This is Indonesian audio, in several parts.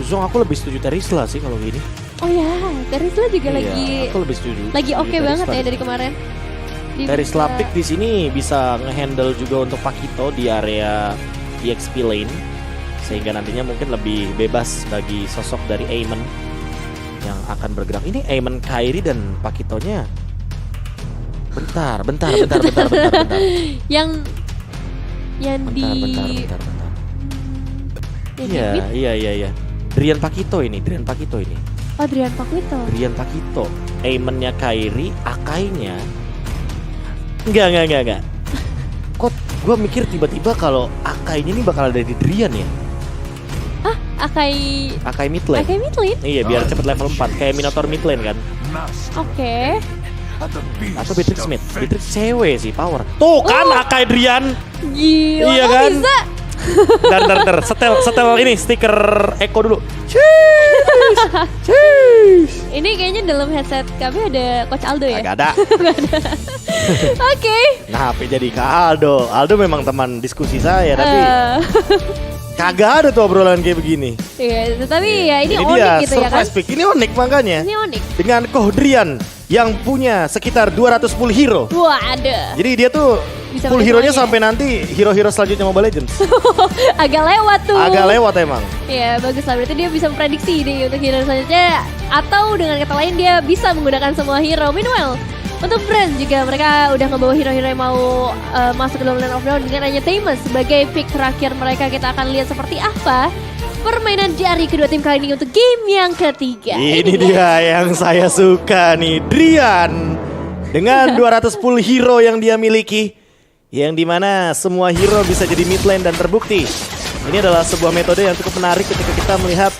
Zong aku lebih setuju Terisla sih kalau gini. Oh ya, Terisla juga Iya, lagi aku lebih setuju. oke banget ya dari kemarin. Terisla pick di sini bisa ngehandle juga untuk Pakito di area EXP lane, sehingga nantinya mungkin lebih bebas bagi sosok dari Aemon yang akan bergerak. Ini Aemon, Kairi dan Pakitonya. Bentar. Yang di Bentar. yang Iya. Drian Pakito ini. Oh, Drian Pakito. Aemonnya Kairi, Akainya. Enggak. Kok gue mikir tiba-tiba kalau Akainya ini bakal ada di Drian ya? Akai mid lane. Iya, biar cepet level 4 kayak Minotaur mid lane kan. Oke. Atau Beatrix mid. Beatrix cewek sih power. Tuh kan Akai Drian. Gila, Iya kok kan? bisa? Dar. Setel ini stiker Eko dulu. Cheese. Ini kayaknya dalam headset kami ada Coach Aldo ya? Agak ada. Oke. Nah, apa jadi ke Aldo? Aldo memang teman diskusi saya, tapi kagak ada tuh obrolan kayak begini. Iya, tetapi ya ini dia, unik gitu ya kan? surprise pick. Ini unik makanya. Ini unik. Dengan Kohdrian yang punya sekitar 200 full hero. Wah, ada. Jadi dia tuh Bisa full pakai hero-nya semuanya. sampai nanti hero-hero selanjutnya Mobile Legends. Agak lewat tuh. Agak lewat emang. Iya, bagus lah. Berarti dia bisa memprediksi nih untuk hero selanjutnya. Atau dengan kata lain dia bisa menggunakan semua hero. Meanwhile, untuk brand juga mereka udah ngebawa hero-hero yang mau masuk ke dalam Land of Dawn dengan hanya Themis sebagai pick terakhir mereka. Kita akan lihat seperti apa permainan dari kedua tim kali ini untuk game yang ketiga. Ini dia yang saya suka nih, Drian. Dengan 200 full hero yang dia miliki, yang dimana semua hero bisa jadi mid lane dan terbukti. Ini adalah sebuah metode yang cukup menarik ketika kita melihat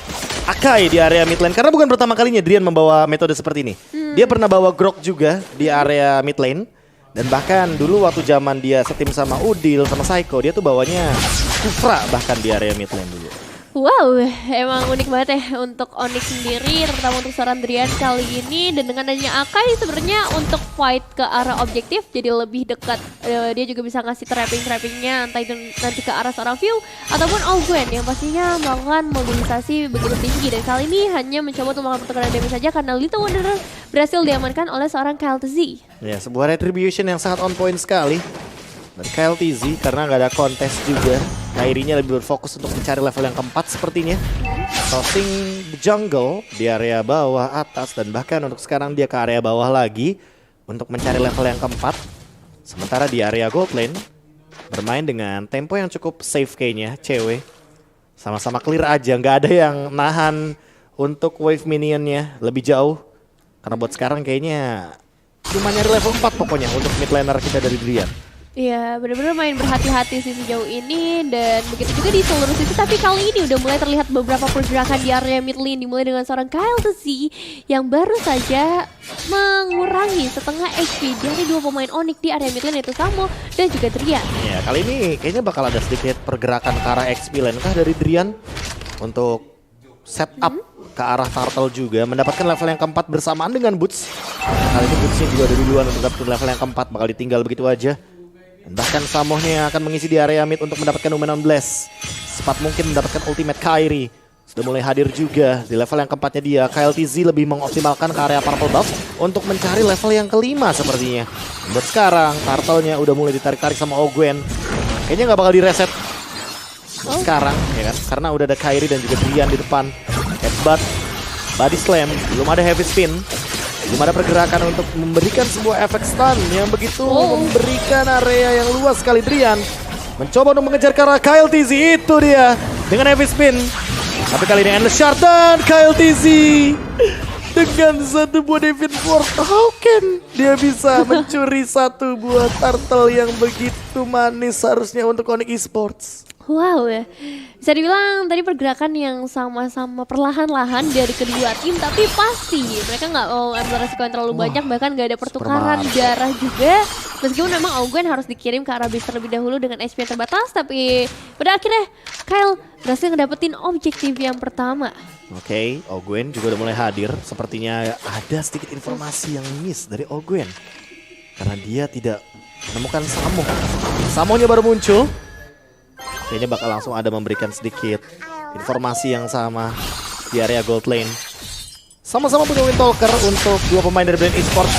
Akai di area mid lane. Karena bukan pertama kalinya Drian membawa metode seperti ini. Dia pernah bawa Grok juga di area mid lane. Dan bahkan dulu waktu zaman dia setim sama Udil, sama Psycho, dia tuh bawanya Kufra bahkan di area mid lane dulu. Wow, emang unik banget ya untuk Onyx sendiri, terutama untuk seorang Drian kali ini. Dan dengan adanya Akai sebenarnya untuk fight ke arah objektif jadi lebih dekat. Dia juga bisa ngasih trappingnya entah itu nanti ke arah seorang View ataupun Ogwen yang pastinya melakukan mobilisasi begitu tinggi. Dan kali ini hanya mencoba untuk melakukan pertukaran damage saja karena Little Wanderer berhasil diamankan oleh seorang Kyle TZ. Ya, sebuah retribution yang sangat on point sekali dari Kyle TZ karena nggak ada kontes juga. Kairinya lebih berfokus untuk mencari level yang keempat sepertinya. Tossing the jungle di area bawah, atas, dan bahkan untuk sekarang dia ke area bawah lagi untuk mencari level yang keempat. Sementara di area gold lane bermain dengan tempo yang cukup safe kayaknya, cewek. Sama-sama clear aja, nggak ada yang nahan untuk wave minionnya lebih jauh. Karena buat sekarang kayaknya cuma nyari level 4 pokoknya untuk mid laner kita dari Drian. Iya, benar-benar main berhati-hati sih sejauh ini dan begitu juga di seluruh sisi. Tapi kali ini udah mulai terlihat beberapa pergerakan di area mid lane dimulai dengan seorang Kyle TZ yang baru saja mengurangi setengah HP dari dua pemain Onyx di area mid lane yaitu Samo dan juga Drian. Ya, kali ini kayaknya bakal ada sedikit pergerakan ke arah XP lane kah dari Drian untuk setup ke arah Turtle juga, mendapatkan level yang keempat bersamaan dengan Boots. Kali ini Bootsnya juga ada duluan untuk mendapatkan level yang keempat, bakal ditinggal begitu aja. Dan bahkan Samohnya akan mengisi di area mid untuk mendapatkan Numenon Blast. Cepat mungkin mendapatkan ultimate Kairi. Sudah mulai hadir juga di level yang keempatnya dia. Kyle TZ lebih mengoptimalkan ke area purple buff untuk mencari level yang kelima sepertinya. Dan buat sekarang Turtle-nya udah mulai ditarik-tarik sama Ogwen. Kayaknya nggak bakal direset sekarang ya kan, karena udah ada Kairi dan juga Drian di depan. Headbutt, body slam, belum ada heavy spin. Belum ada pergerakan untuk memberikan sebuah efek stun yang begitu memberikan area yang luas sekali. Drian mencoba untuk mengejar ke arah Kyle TZ, itu dia dengan heavy spin. Tapi kali ini Endless Shard dan Kyle TZ dengan satu buah Divine Force. How can dia bisa mencuri satu buah turtle yang begitu manis harusnya untuk Onyx Esports? Wow ya, bisa dibilang tadi pergerakan yang sama-sama perlahan-lahan dari kedua tim, tapi pasti mereka nggak mau ambil resiko yang terlalu banyak, bahkan nggak ada pertukaran darah juga. Meskipun memang Ogwen harus dikirim ke arah base terlebih dahulu dengan SP yang terbatas, tapi pada akhirnya Kyle berhasil ngedapetin objektif yang pertama. Oke, Ogwen juga udah mulai hadir. Sepertinya ada sedikit informasi yang miss dari Ogwen karena dia tidak menemukan Samo. Samonya baru muncul. Kayaknya bakal langsung ada memberikan sedikit informasi yang sama di area gold lane. Sama-sama punya Wind Talker untuk dua pemain dari Brand Esports.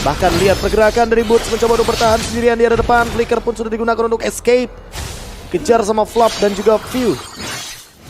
Bahkan lihat pergerakan dari Boots mencoba untuk bertahan sendirian di area depan. Flicker pun sudah digunakan untuk escape. Kejar sama Flop dan juga View.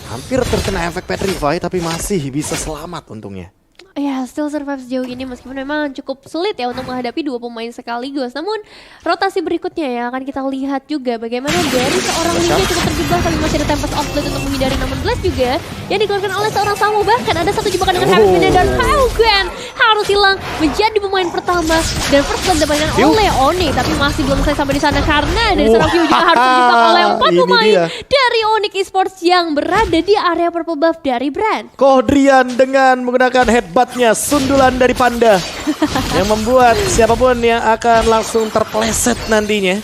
Hampir terkena efek Petrify tapi masih bisa selamat untungnya. Ya, still survive sejauh ini meskipun memang cukup sulit ya untuk menghadapi dua pemain sekaligus. Namun rotasi berikutnya ya akan kita lihat juga bagaimana dari seorang Lin yang cukup terjebak tapi masih ada Tempest of Blade untuk menghindari, namun Blast juga yang dikeluarkan oleh seorang Samu. Bahkan ada satu jebakan dengan Harvey dan Haugen harus hilang menjadi pemain pertama dan first blood didapatkan oleh Onyx, tapi masih belum selesai sampai di sana karena dari seorang View juga harus terjebak oleh 4 pemain dari Onyx Esports yang berada di area purple buff dari Brand. Kodrian dengan menggunakan headbutt-nya, sundulan dari Panda yang membuat siapapun yang akan langsung terpeleset nantinya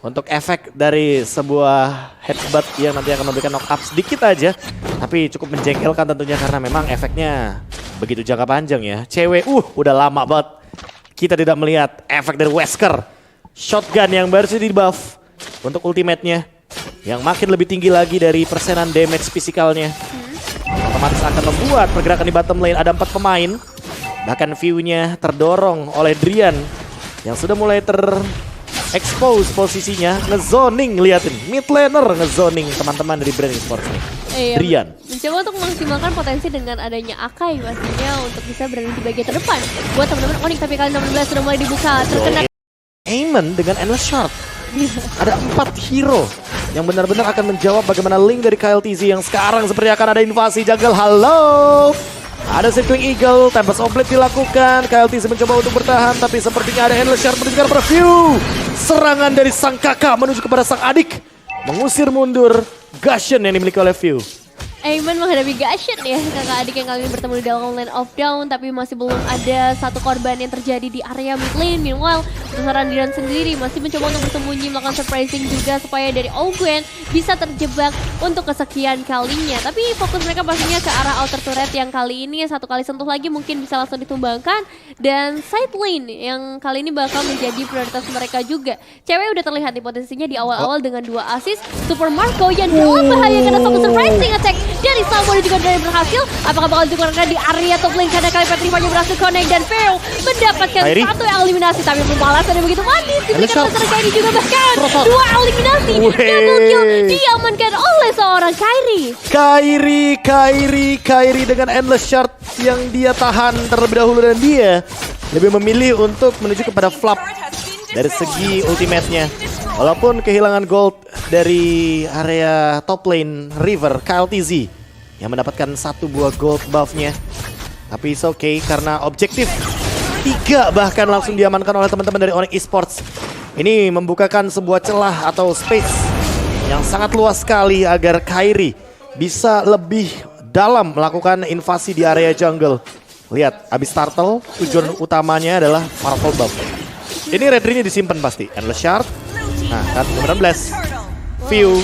untuk efek dari sebuah headbutt yang nanti akan memberikan knock up sedikit aja, tapi cukup menjengkelkan tentunya karena memang efeknya begitu jangka panjang ya. Cewek udah lama banget kita tidak melihat efek dari Wesker. Shotgun yang baru saja di buff untuk ultimate-nya yang makin lebih tinggi lagi dari persenan damage fisikalnya. Otomatis akan membuat pergerakan di bottom lane ada 4 pemain. Bahkan view-nya terdorong oleh Drian yang sudah mulai expose posisinya. Ngezoning, liatin mid laner ngezoning teman-teman dari Brand Esports nih. Drian mencoba untuk memaksimalkan potensi dengan adanya Akai pastinya untuk bisa berada di bagian terdepan buat teman-teman Onyx, tapi kali 16 sudah mulai dibuka terkena Aimon dengan Endless Shard. Ada 4 hero yang benar-benar akan menjawab bagaimana link dari KLTZ yang sekarang seperti akan ada invasi jungle. Halo, ada Circling Eagle, Tempest of Blade dilakukan. KLTZ mencoba untuk bertahan tapi sepertinya ada Endless Shard menunjukkan preview. Serangan dari sang kakak menuju kepada sang adik, mengusir mundur Gusion yang dimiliki oleh View. Aimon menghadapi Gusion ya, kakak adik yang kali ini bertemu di dalam lane of down, tapi masih belum ada satu korban yang terjadi di area mid lane. Meanwhile, besaran Diran sendiri masih mencoba untuk bersembunyi, melakukan surprising juga supaya dari Ogwen bisa terjebak untuk kesekian kalinya. Tapi fokus mereka pastinya ke arah outer turret yang kali ini satu kali sentuh lagi mungkin bisa langsung ditumbangkan, dan side lane yang kali ini bakal menjadi prioritas mereka juga. Cewek udah terlihat di potensinya di awal-awal dengan 2 assist. Super Marco yang dalam bahaya karena satu surprising attack dari Samu dan juga dari berhasil. Apakah bakal dikeluarkan di area top lane karena kali Petrify-nya berhasil connect dan Phil mendapatkan satu eliminasi, tapi pembalasan yang begitu manis diberikan oleh Kairi juga, bahkan 2 eliminasi. Double kill diamankan oleh seorang Kairi dengan Endless Shard yang dia tahan terlebih dahulu dan dia lebih memilih untuk menuju kepada Flap dari segi ultimate-nya. Walaupun kehilangan gold dari area top lane River, KLTZ yang mendapatkan 1 buah gold buff-nya. Tapi it's okay karena objektif 3 bahkan langsung diamankan oleh teman-teman dari Onyx Esports. Ini membukakan sebuah celah atau space yang sangat luas sekali agar Kairi bisa lebih dalam melakukan invasi di area jungle. Lihat, abis turtle tujuan utamanya adalah Marvel buff. Ini red ring-nya disimpan pasti. Endless Shard. Nah, kan nomor 16. View,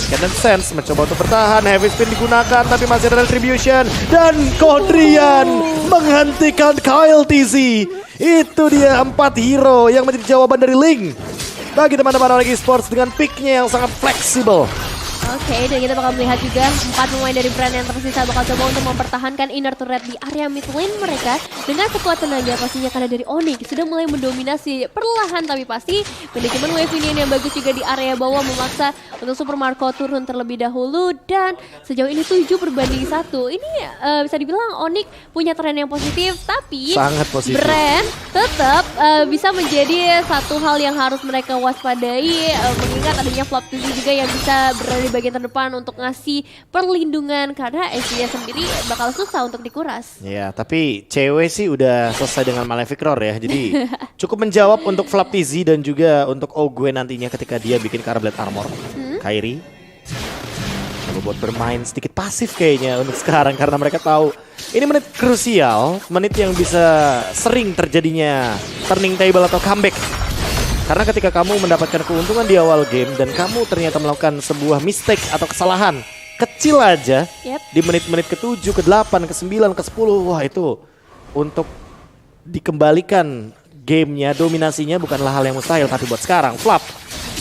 Cannon Sense mencoba untuk bertahan. Heavy Spin digunakan tapi masih ada Retribution. Dan Kodrian menghentikan KLTZ. Itu dia 4 hero yang menjadi jawaban dari Link bagi teman-teman Onyx Esports dengan pick-nya yang sangat fleksibel. Oke, dan kita bakal melihat juga 4 pemain dari Brand yang tersisa bakal coba untuk mempertahankan inner turret di area mid lane mereka dengan sekuat tenaga pastinya karena dari Onyx sudah mulai mendominasi perlahan tapi pasti manajemen wave ini yang bagus juga di area bawah memaksa untuk Super Marco turun terlebih dahulu, dan sejauh ini 7/1. Ini bisa dibilang Onyx punya tren yang positif, tapi sangat positif. Brand tetap bisa menjadi satu hal yang harus mereka waspadai mengingat adanya Flop TV juga yang bisa berada di bagian terdepan untuk ngasih perlindungan karena SC-nya sendiri bakal susah untuk dikuras. Ya, tapi cewek sih udah selesai dengan Malefic Roar ya. Jadi cukup menjawab untuk Flap TZ dan juga untuk Ogwen nantinya ketika dia bikin Blade Armor. Kairi buat bermain sedikit pasif kayaknya untuk sekarang karena mereka tahu ini menit krusial, menit yang bisa sering terjadinya turning table atau comeback. Karena ketika kamu mendapatkan keuntungan di awal game dan kamu ternyata melakukan sebuah mistake atau kesalahan kecil aja di menit-menit ke-7, ke-8, ke-9, ke-10, wah itu untuk dikembalikan gamenya, dominasinya bukanlah hal yang mustahil. Tapi buat sekarang, Flap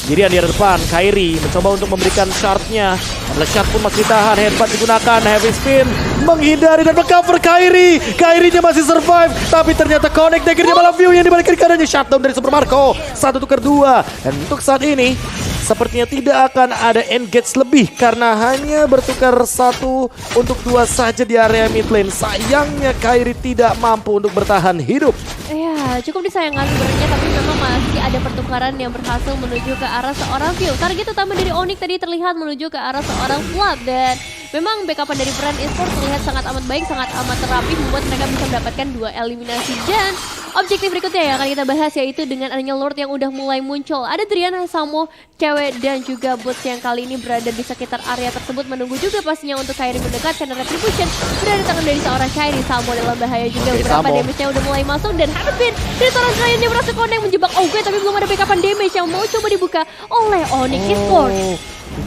Sendirian di depan, Kairi mencoba untuk memberikan shardnya. Shard pun masih ditahan, headbutt digunakan, heavy spin menghindari dan meng-cover Kairi. Kairinya masih survive, tapi ternyata connect daggernya malah view yang dibalik kiri kanannya. Shutdown dari Super Marco, 1 tukar 2. Dan untuk saat ini sepertinya tidak akan ada engage lebih karena hanya bertukar 1 untuk 2 saja di area mid lane. Sayangnya Kairi tidak mampu untuk bertahan hidup. Ya, cukup disayangkan sebenarnya, tapi memang masih ada pertukaran yang berhasil menuju ke arah seorang view. Target utama dari Onyx tadi terlihat menuju ke arah seorang Flap, dan memang backupan dari brand esports terlihat sangat amat baik, sangat amat terapi, membuat mereka bisa mendapatkan 2 eliminasi. Dan objektif berikutnya yang akan kita bahas yaitu dengan adanya Lord yang udah mulai muncul. Ada Drian, Samo, cewek dan juga Boots yang kali ini berada di sekitar area tersebut, menunggu juga pastinya untuk Kairi mendekat karena Retribution sudah di tangan dari seorang Kairi. Samo dalam bahaya juga, beberapa damage-nya udah mulai masuk dan Harbin dari seorang Drian yang berhasil connect menjebak Ogwen, tapi belum ada backupan damage yang mau coba dibuka oleh Onyx Esports.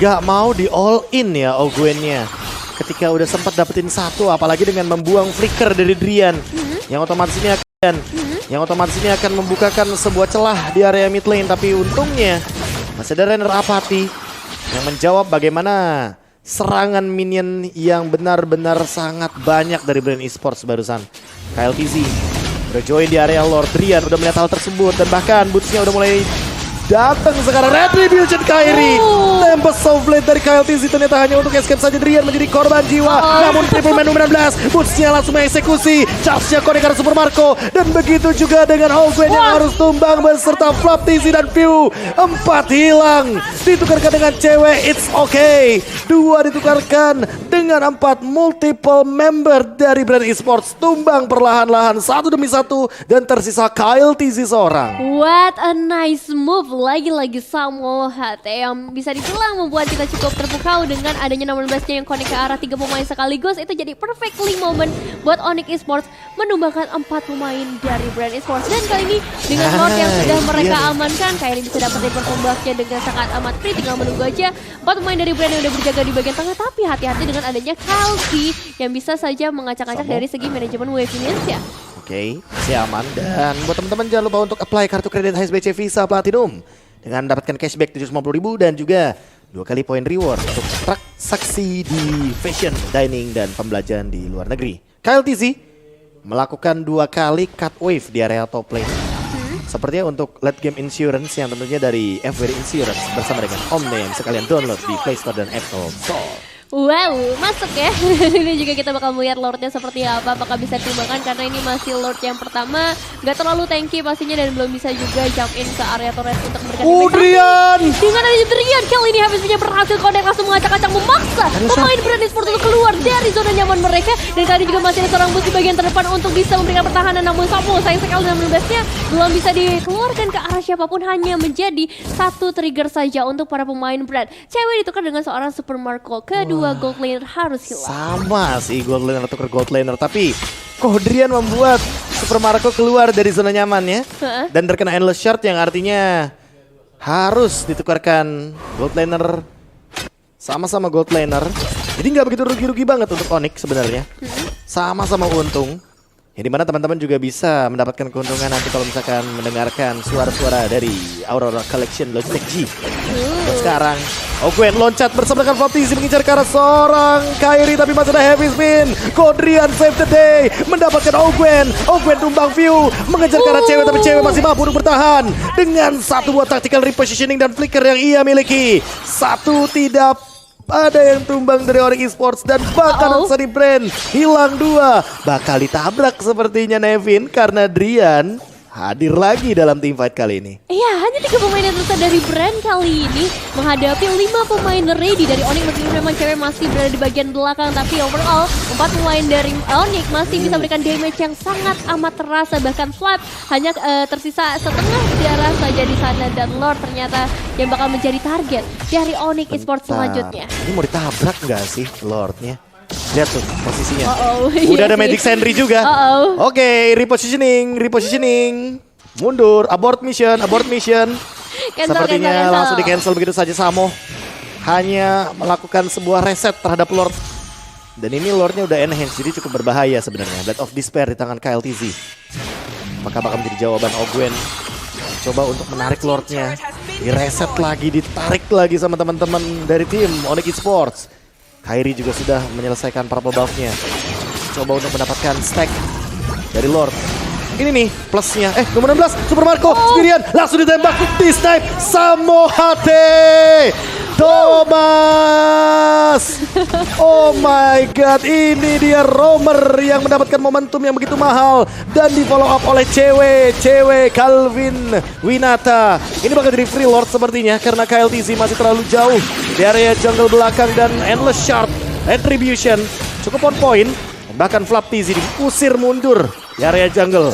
Gak mau di all in ya Ogwennya. Ketika udah sempat dapetin 1, apalagi dengan membuang flicker dari Drian, yang otomatis ini akan membukakan sebuah celah di area mid lane. Tapi untungnya masih ada Renner Apathy yang menjawab bagaimana serangan minion yang benar-benar sangat banyak dari brand esports barusan. KLTZ udah join di area Lord. Drian udah melihat hal tersebut dan bahkan bootsnya udah mulai datang sekarang. Retribution Kairi, Tempest Soul Blade dari KLTZ ternyata hanya untuk escape saja. Drian menjadi korban jiwa, namun Triple Man 16 bootsnya langsung mengeksekusi. Charge-nya connect ke Super Marco, dan begitu juga dengan Ogwen yang harus tumbang beserta Flap, TZ dan View. 4 hilang, ditukarkan dengan cewek It's Okay. 2 ditukarkan dengan 4 multiple member dari brand esports tumbang perlahan-lahan 1 demi 1, dan tersisa KLTZ seorang. What a nice move. Lagi-lagi Samo HT yang bisa dibilang membuat kita cukup terpukau dengan adanya 16-nya yang connect ke arah 3 pemain sekaligus. Itu jadi perfectly moment buat Onyx Esports menumbangkan 4 pemain dari brand esports. Dan kali ini dengan Lord yang sudah mereka amankan, Kairi bisa dapetin perkembangnya dengan sangat amat free. Tinggal menunggu aja 4 pemain dari brand yang udah berjaga di bagian tengah. Tapi hati-hati dengan adanya Kalki yang bisa saja mengacak-acak dari segi manajemen wave Indonesia. Oke, masih aman. Dan buat teman-teman jangan lupa untuk apply kartu kredit HSBC Visa Platinum dengan mendapatkan cashback 750.000 dan juga 2 kali poin reward untuk transaksi di fashion, dining, dan pembelajaran di luar negeri. KLTZ melakukan 2 kali cut wave di area top lane. Sepertinya untuk late game insurance yang tentunya dari FWD Insurance bersama dengan Omnium. Sekalian download di Play Store dan Apple Store. Wow, masuk ya. Ini juga kita bakal melihat Lordnya seperti apa, apakah bisa dikembangkan karena ini masih Lord yang pertama, nggak terlalu tanky pastinya dan belum bisa juga jump in ke area turret untuk memberikan damage. Drian! Dengan adanya Drian, kali ini habisnya berhasil connect langsung mengacak-acak memaksa pemain brand esports untuk keluar dari zona nyaman mereka, dan kali ini juga masih ada seorang boost di bagian terdepan untuk bisa memberikan pertahanan, namun Samo sayang sekali dengan 16-nya belum bisa dikeluarkan ke arah siapapun, hanya menjadi 1 trigger saja untuk para pemain brand. Cewek ditukar dengan seorang Super Marco. Kedua gold laner harus hilang. Sama sih gold laner tukar gold laner, tapi kok Drian membuat Super Marco keluar dari zona nyamannya dan terkena endless shard yang artinya harus ditukarkan gold laner sama-sama gold laner. Jadi nggak begitu rugi-rugi banget untuk Onyx sebenarnya. Sama-sama untung. Yang dimana teman-teman juga bisa mendapatkan keuntungan nanti kalau misalkan mendengarkan suara-suara dari Aurora Collection Logitech G. Dan sekarang Ogwen loncat bersama dengan Floptizi mengincar ke arah seorang Kairi, tapi masih ada heavy spin. Kodrian save the day, mendapatkan Ogwen. Ogwen tumbang View, mengejar ke arah cewek, tapi cewek masih mampu untuk bertahan dengan 1 buah tactical repositioning dan flicker yang ia miliki. 1 tidak ada yang tumbang dari Onyx Esports, dan bahkan Sunny Brand hilang 2. Bakal ditabrak sepertinya Nevin karena Drian hadir lagi dalam team fight kali ini. Iya, hanya 3 pemain yang tersisa dari brand kali ini menghadapi 5 pemain ready dari Onyx. Meskipun memang cewek masih berada di bagian belakang, tapi overall 4 pemain dari Onyx masih bisa memberikan damage yang sangat amat terasa. Bahkan Flap hanya tersisa setengah darah saja di sana, dan Lord ternyata yang bakal menjadi target dari Onyx Esports selanjutnya. Ini mau ditabrak nggak sih Lordnya? Lihat tuh posisinya. Iya Udah ada sih. Magic Sentry juga. Oke, repositioning. Mundur, abort mission. Sepertinya langsung di cancel begitu saja. Samo hanya melakukan sebuah reset terhadap Lord. Dan ini Lordnya udah enhance, jadi cukup berbahaya sebenarnya. Blade of Despair di tangan KLTZ. Maka bakal menjadi jawaban Ogwen. Coba untuk menarik Lordnya. Direset lagi, ditarik lagi sama teman-teman dari tim Onyx Esports. Kairi juga sudah menyelesaikan purple buff-nya. Coba untuk mendapatkan stack dari Lord. Ini nih plusnya. Nomor 16 Super Marco Spirian langsung ditembak di snipe Samohate Thomas. Oh my god, ini dia Romer yang mendapatkan momentum yang begitu mahal dan di follow up oleh cewek Calvin Winata. Ini bakal jadi free Lord sepertinya karena KLTZ masih terlalu jauh di area jungle belakang dan Endless Shard Retribution cukup on point. Bahkan Flap TZ diusir mundur di area jungle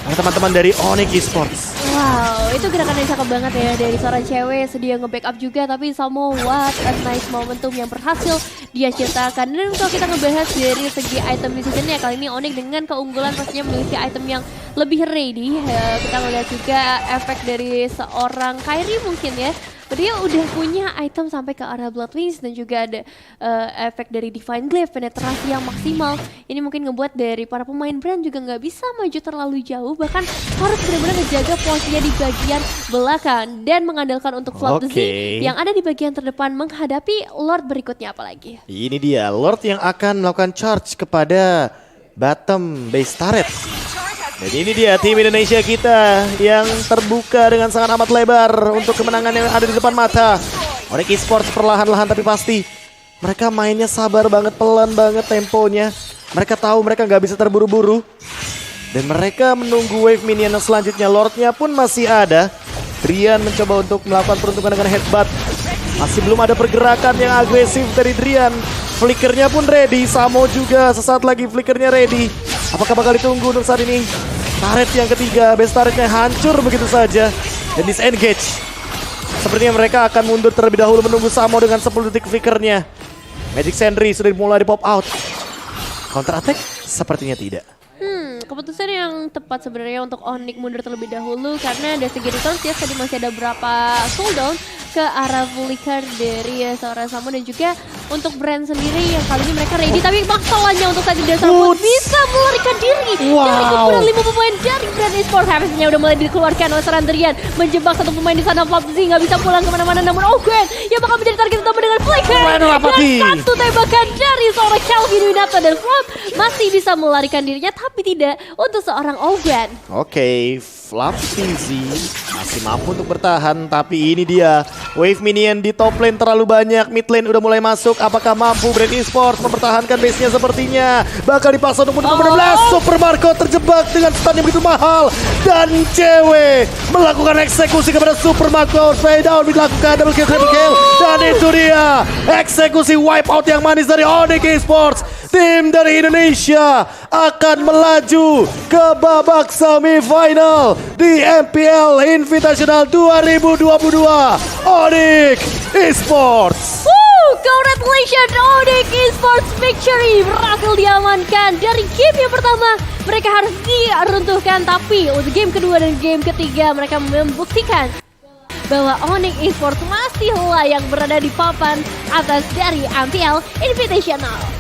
oleh teman-teman dari Onyx Esports. Wow, itu gerakan yang cakep banget ya dari seorang cewek, sedia nge-backup juga, tapi Samo, what a nice momentum yang berhasil dia ciptakan. Dan kalau kita ngebahas dari segi item decision-nya, kali ini Onyx dengan keunggulan pastinya memiliki item yang lebih ready. Kita melihat juga efek dari seorang Kairi mungkin ya. Dia udah punya item sampai ke arah Blood Wings dan juga ada efek dari Divine Glaive, penetrasi yang maksimal. Ini mungkin ngebuat dari para pemain brand juga nggak bisa maju terlalu jauh, bahkan harus benar-benar ngejaga posisinya di bagian belakang dan mengandalkan untuk Flap Z yang ada di bagian terdepan menghadapi Lord berikutnya apalagi. Ini dia Lord yang akan melakukan charge kepada bottom base turret. Dan ini dia tim Indonesia kita yang terbuka dengan sangat amat lebar untuk kemenangan yang ada di depan mata. Onyx Esports perlahan-lahan tapi pasti. Mereka mainnya sabar banget, pelan banget temponya. Mereka tahu mereka nggak bisa terburu-buru. Dan mereka menunggu wave minion yang selanjutnya. Lordnya pun masih ada. Drian mencoba untuk melakukan peruntukan dengan headbutt. Masih belum ada pergerakan yang agresif dari Drian. Flickernya pun ready. Samo juga sesaat lagi flickernya ready. Apakah bakal ditunggu untuk saat ini? Turret yang ketiga, base turretnya hancur begitu saja. Dan disengage. Sepertinya mereka akan mundur terlebih dahulu menunggu Samo dengan 10 detik flickernya. Magic Sentry sudah mulai di pop out. Counter attack? Sepertinya tidak. Keputusan yang tepat sebenarnya untuk Onyx mundur terlebih dahulu karena dari segi resource ya tadi masih ada beberapa cooldown ke arah flicker dari seorang Samo dan juga untuk brand sendiri yang kali ini mereka ready tapi masalahnya untuk tadi dari Samo bisa melarikan diri dari kumpulan 5 pemain dari brand esports. Habisnya udah mulai dikeluarkan oleh seorang Drian menjebak satu pemain di sana. Flap Z nggak bisa pulang kemana-mana namun Ogwen yang bakal menjadi target utama dengan flicker dan satu tembakan dari seorang Calvin Winata dan Flap masih bisa melarikan dirinya tapi tidak untuk seorang Ogwen. Oke, Flap TZ masih mampu untuk bertahan tapi ini dia wave minion di top lane terlalu banyak, mid lane udah mulai masuk. Apakah mampu Brand Esports mempertahankan base-nya sepertinya? Bakal dipaksa untuk menang 16. Super Marco terjebak dengan stun yang begitu mahal dan cewek melakukan eksekusi kepada Super Marco. Fade down dilakukan double kill, triple kill dan itu dia eksekusi wipe out yang manis dari Onyx Esports. Tim dari Indonesia akan melaju ke babak semifinal di MPL Invitational 2022 Onyx Esports. Congratulations, Onyx Esports victory berhasil diamankan. Dari game yang pertama mereka harus diruntuhkan, tapi untuk game kedua dan game ketiga mereka membuktikan bahwa Onyx Esports masih layak berada di papan atas dari MPL Invitational.